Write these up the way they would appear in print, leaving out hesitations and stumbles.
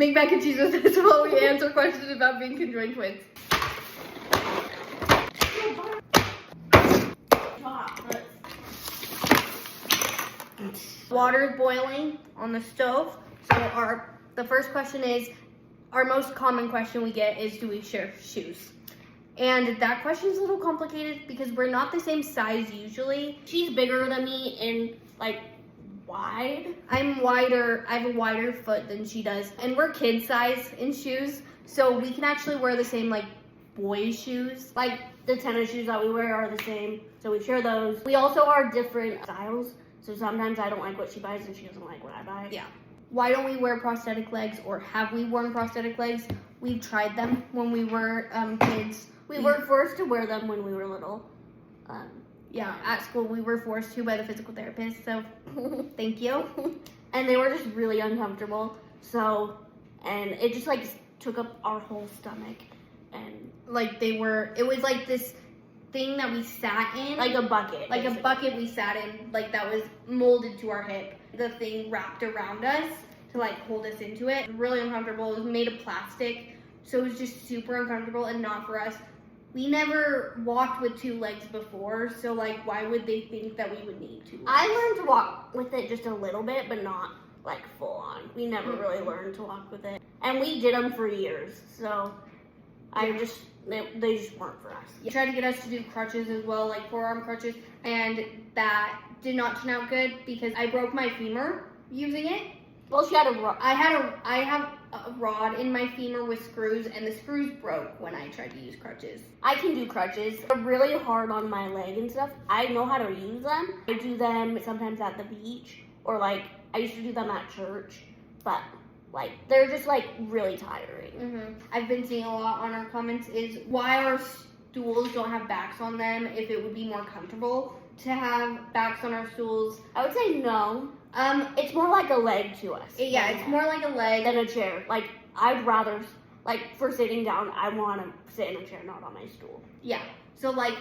Make mac and cheese with us while we answer questions about being conjoined twins. Water is boiling on the stove. So the first question is, our most common question we get is, do we share shoes? And that question is a little complicated because we're not the same size usually. She's bigger than me and like wide. I'm wider. I have a wider foot than she does. And we're kid size in shoes. So we can actually wear the same like boy shoes. Like the tennis shoes that we wear are the same. So we share those. We also are different styles. So sometimes I don't like what she buys and she doesn't like what I buy. Yeah. Why don't we wear prosthetic legs, or have we worn prosthetic legs? We've tried them when we were kids. We were forced to wear them when we were little. Yeah, at school we were forced to by the physical therapist, so thank you. And they were just really uncomfortable. So, and it just like took up our whole stomach. And like it was like this thing that we sat in. Like a bucket. Like basically. A bucket we sat in, like that was molded to our hip. The thing wrapped around us to like hold us into it. Really uncomfortable. It was made of plastic, so it was just super uncomfortable and not for us. We never walked with two legs before, so like why would they think that we would need two legs? I learned to walk with it just a little bit, but not like full on. We never really learned to walk with it. And we did them for years, so they just weren't for us. They tried to get us to do crutches as well, like forearm crutches, and that did not turn out good because I broke my femur using it. Well, she had a rod. I have a rod in my femur with screws, and the screws broke when I tried to use crutches. I can do crutches. They're really hard on my leg and stuff. I know how to use them. I do them sometimes at the beach, or like I used to do them at church, but like they're just like really tiring. I've been seeing a lot on our comments is why our stools don't have backs on them, if it would be more comfortable to have backs on our stools. I would say no. It's more like a leg to us. Yeah, it's more like a leg than a chair. Like I'd rather, like for sitting down, I want to sit in a chair, not on my stool. Yeah. So like,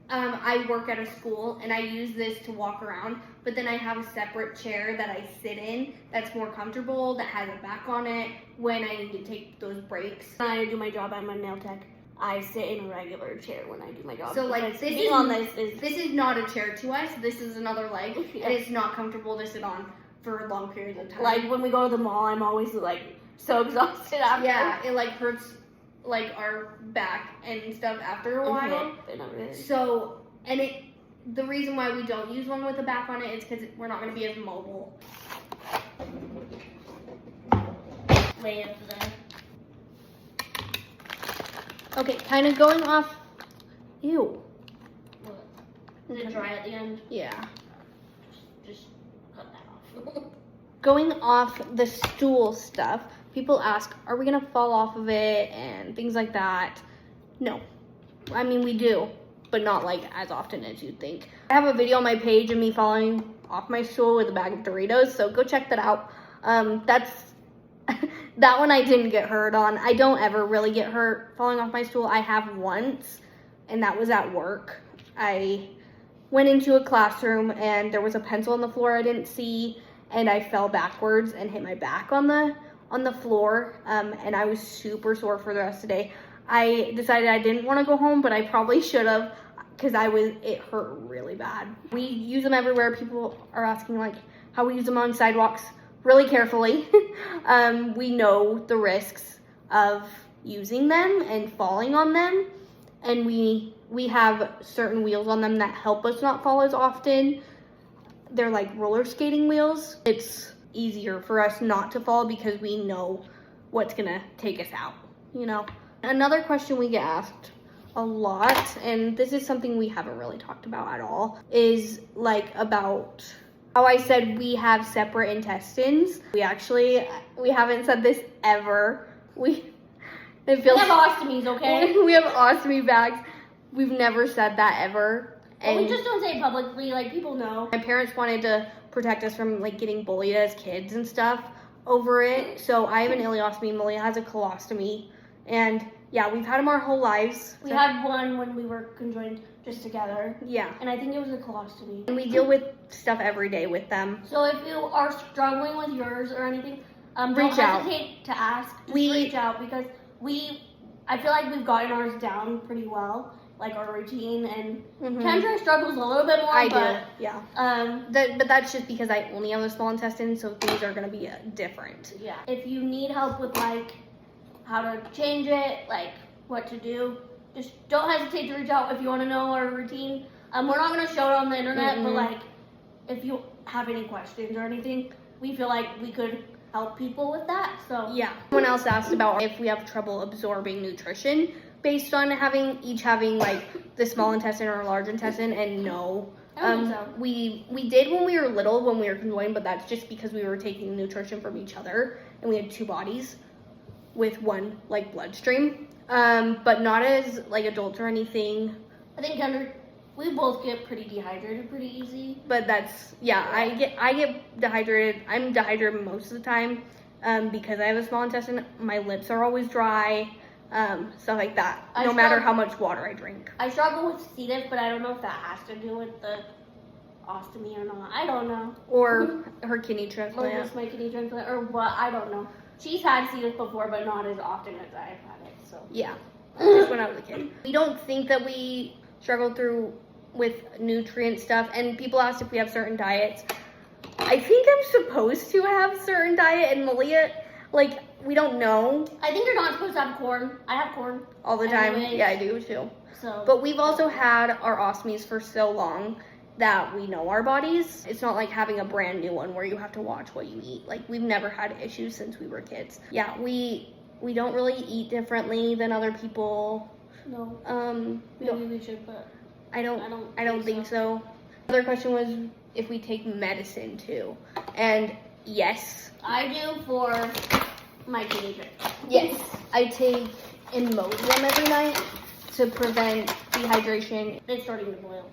I work at a school and I use this to walk around, but then I have a separate chair that I sit in that's more comfortable, that has a back on it when I need to take those breaks. When I do my job at my nail tech, I sit in a regular chair when I do my job. So like this is not a chair to us. This is another leg, and it's not comfortable to sit on for long periods of time. Like when we go to the mall, I'm always like so exhausted after. Yeah, it like hurts like our back and stuff after a while. So, and the reason why we don't use one with a back on it is because we're not going to be as mobile. Lay it there. Okay, kind of going off. Ew. Is it dry at the end? Yeah. Just cut that off. Going off the stool stuff, people ask, are we gonna fall off of it and things like that? No. I mean, we do, but not like as often as you'd think. I have a video on my page of me falling off my stool with a bag of Doritos, so go check that out. That's that one I didn't get hurt on. I don't ever really get hurt falling off my stool. I have once, and that was at work. I went into a classroom and there was a pencil on the floor I didn't see, and I fell backwards and hit my back on the floor, and I was super sore for the rest of the day. I decided I didn't want to go home, but I probably should have, because it hurt really bad. We use them everywhere. People are asking like how we use them on sidewalks. Really carefully. We know the risks of using them and falling on them, and we have certain wheels on them that help us not fall as often. They're like roller skating wheels. It's easier for us not to fall because we know what's gonna take us out, you know? Another question we get asked a lot, and this is something we haven't really talked about at all, is like about how I said we have separate intestines. We haven't said this ever. We have ostomies, okay? We have ostomy bags. We've never said that ever. And we just don't say it publicly, like people know. My parents wanted to protect us from like getting bullied as kids and stuff over it. So I have an ileostomy, Malia has a colostomy, and yeah, we've had them our whole lives. We had one when we were conjoined just together. Yeah. And I think it was a colostomy. And we deal with stuff every day with them. So if you are struggling with yours or anything, Don't Reach out. hesitate to ask. Just reach out because I feel like we've gotten ours down pretty well, like our routine. And Kendra struggles a little bit more. I but, do, yeah. But that's just because I only have a small intestine, so things are gonna be different. Yeah. If you need help with like how to change it, like what to do, just don't hesitate to reach out if you want to know our routine. We're not gonna show it on the internet, but like if you have any questions or anything, we feel like we could help people with that. So yeah. Someone else asked about if we have trouble absorbing nutrition based on having like the small intestine or large intestine, and no. I don't think so. We did when we were little, when we were conjoined, but that's just because we were taking nutrition from each other, and we had two bodies with one like bloodstream, but not as like adults or anything. I think Kendra, we both get pretty dehydrated pretty easy. But that's, yeah, I get dehydrated. I'm dehydrated most of the time because I have a small intestine. My lips are always dry, stuff like that, no matter how much water I drink. I struggle with C. diff, but I don't know if that has to do with the ostomy or not. I don't know. Or her kidney transplant. Or just my kidney transplant, or what, I don't know. She's had C. diff before, but not as often as I've had it, so. Yeah, just when I was a kid. We don't think that we struggle through with nutrient stuff, and people ask if we have certain diets. I think I'm supposed to have certain diet, and Malia, like, we don't know. I think you're not supposed to have corn. I have corn all the time. Yeah, I do too. So, but we've also had our ostomies for so long that we know our bodies. It's not like having a brand new one where you have to watch what you eat. Like, we've never had issues since we were kids. Yeah, we don't really eat differently than other people. No. Maybe we should, but I don't think so. Another question was if we take medicine too. And yes. I do for my kidney transplant. Yes. I take Imodium every night to prevent dehydration. It's starting to boil.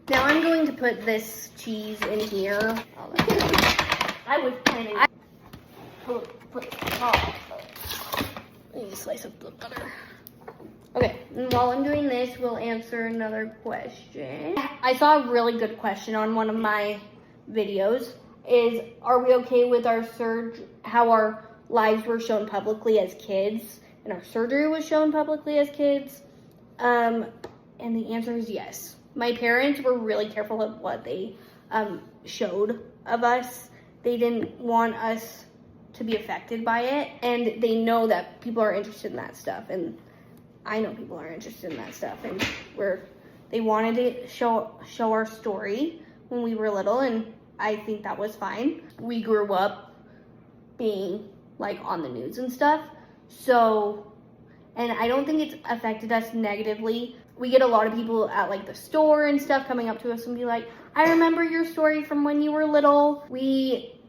Now I'm going to put this cheese in here. I was planning. I need a slice of the butter. Okay, and while I'm doing this, we'll answer another question. I saw a really good question on one of my videos. Are we okay with our how our lives were shown publicly as kids and our surgery was shown publicly as kids? And the answer is yes. My parents were really careful of what they showed of us. They didn't want us to be affected by it, and they know that people are interested in that stuff, and I know people are interested in that stuff, and they wanted to show our story when we were little, and I think that was fine. We grew up being like on the news and stuff, so, and I don't think it's affected us negatively. We get a lot of people at like the store and stuff coming up to us and be like, I remember your story from when you were little. We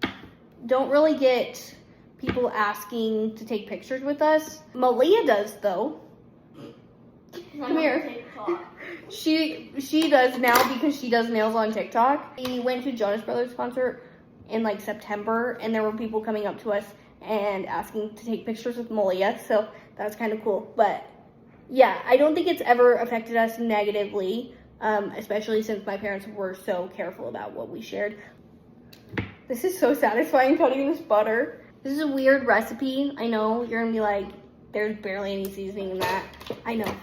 don't really get people asking to take pictures with us. Malia does though. Come here. She does now because she does nails on TikTok. We went to Jonas Brothers concert in like September, and there were people coming up to us and asking to take pictures with Malia, so that's kind of cool. But yeah, I don't think it's ever affected us negatively, especially since my parents were so careful about what we shared. This is so satisfying cutting this butter. This is a weird recipe. I know you're gonna be like, there's barely any seasoning in that. I know.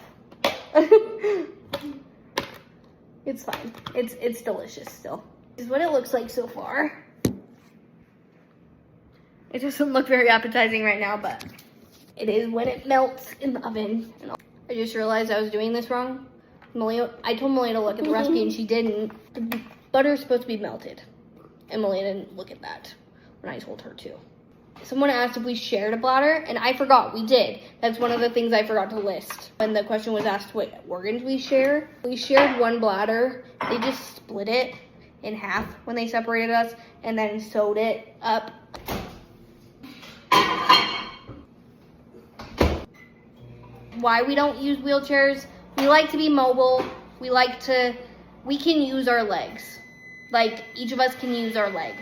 It's fine. It's delicious still. This is what it looks like so far. It doesn't look very appetizing right now, but it is when it melts in the oven. I just realized I was doing this wrong. I told Malia to look at the recipe and she didn't. The butter is supposed to be melted, and Malia didn't look at that when I told her to. Someone asked if we shared a bladder, and I forgot. We did. That's one of the things I forgot to list. When the question was asked what organs we share, we shared one bladder. They just split it in half when they separated us and then sewed it up. Why we don't use wheelchairs? We like to be mobile. We can use our legs. Like, each of us can use our leg.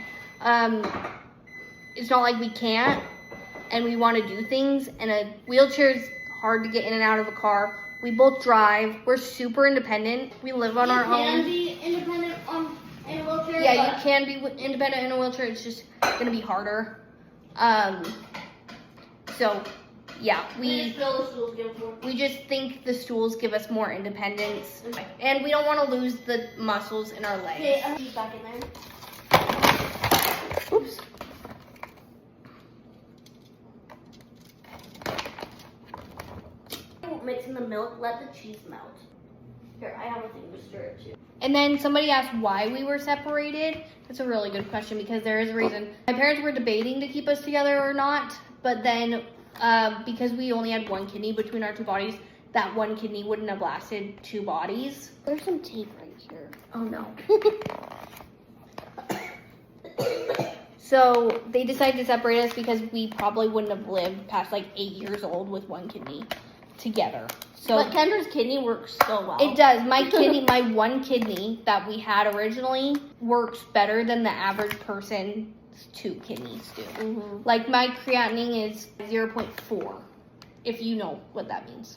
It's not like we can't, and we want to do things, and a wheelchair is hard to get in and out of a car. We both drive. We're super independent. We live on our own. We can be independent on Yeah, you can be independent in a wheelchair. It's just gonna be harder. So, yeah, we just think the stools give us more independence, and we don't want to lose the muscles in our legs. Okay, back in there. Oops. Mix in the milk, let the cheese melt. Here, I have a thing to stir it too. And then somebody asked why we were separated. That's a really good question because there is a reason. My parents were debating to keep us together or not, but then because we only had one kidney between our two bodies, that one kidney wouldn't have lasted two bodies. There's some tape right here. Oh no. So they decided to separate us because we probably wouldn't have lived past like 8 years old with one kidney together. So But Kendra's kidney works so well. it does. My kidney, my one kidney that we had originally works better than the average person's two kidneys do. Mm-hmm. Like my creatinine is 0.4, if you know what that means.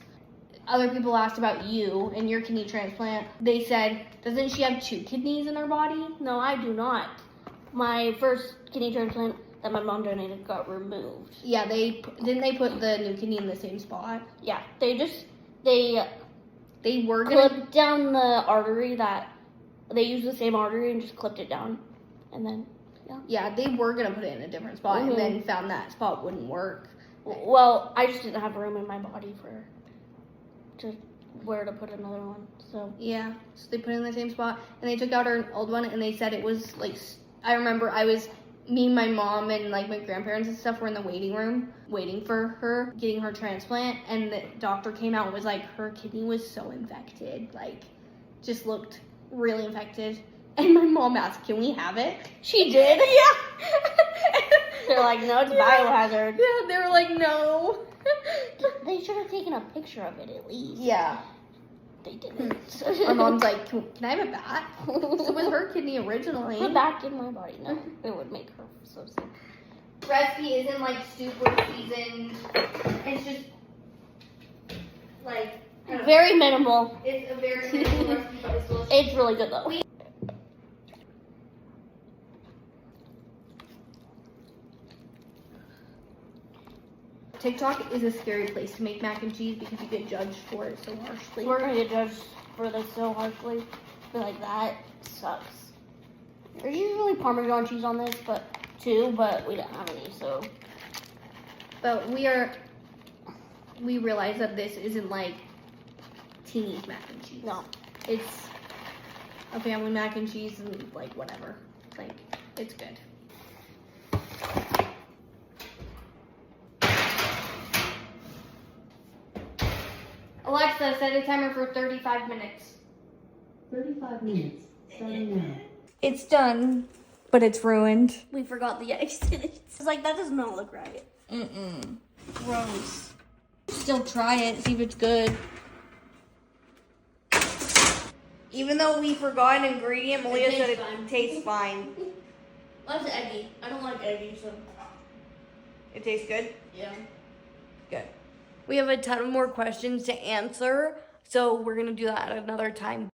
Other people asked about you and your kidney transplant. They said, doesn't she have two kidneys in her body? No, I do not. My first kidney transplant that my mom donated got removed. Yeah, they put the new kidney in the same spot. Yeah, They were gonna clipped down the artery that they used the same artery and just clipped it down, and then yeah, they were gonna put it in a different spot Mhm. and then found that spot wouldn't work. well, I just didn't have room in my body to where to put another one. So Yeah, so they put it in the same spot and they took out our old one and they said it was like, I remember me, my mom, and like my grandparents and stuff were in the waiting room waiting for her, getting her transplant, and the doctor came out and was like, her kidney was so infected, like just looked really infected. And my mom asked, can we have it? she did. Yeah. They're like, no, it's biohazard. Yeah, they were like, no. They should have taken a picture of it at least. Yeah. They didn't. My mom's like, can I have it back? It was her kidney originally. Put back in my body. No, it would make her so sick. Recipe isn't like super seasoned. It's just like Very minimal. it's a very simple recipe, but it's delicious. It's really good though. TikTok is a scary place to make mac and cheese because you get judged for it so harshly. We're gonna get judged for this so harshly. I feel like that sucks. There's usually Parmesan cheese on this, but we didn't have any, so. But we realize that this isn't like teenage mac and cheese. No. It's a family mac and cheese and like whatever. Like it's good. Alexa, set a timer for 35 minutes. 35 minutes, starting now. It's done, but it's ruined. We forgot the eggs in it. It's like, that does not look right. Mm-mm. Gross. Still try it, see if it's good. Even though we forgot an ingredient, Malia said it tastes fine. That's eggy. I don't like eggy, so. It tastes good? Yeah. Good. We have a ton of more questions to answer, so we're going to do that at another time.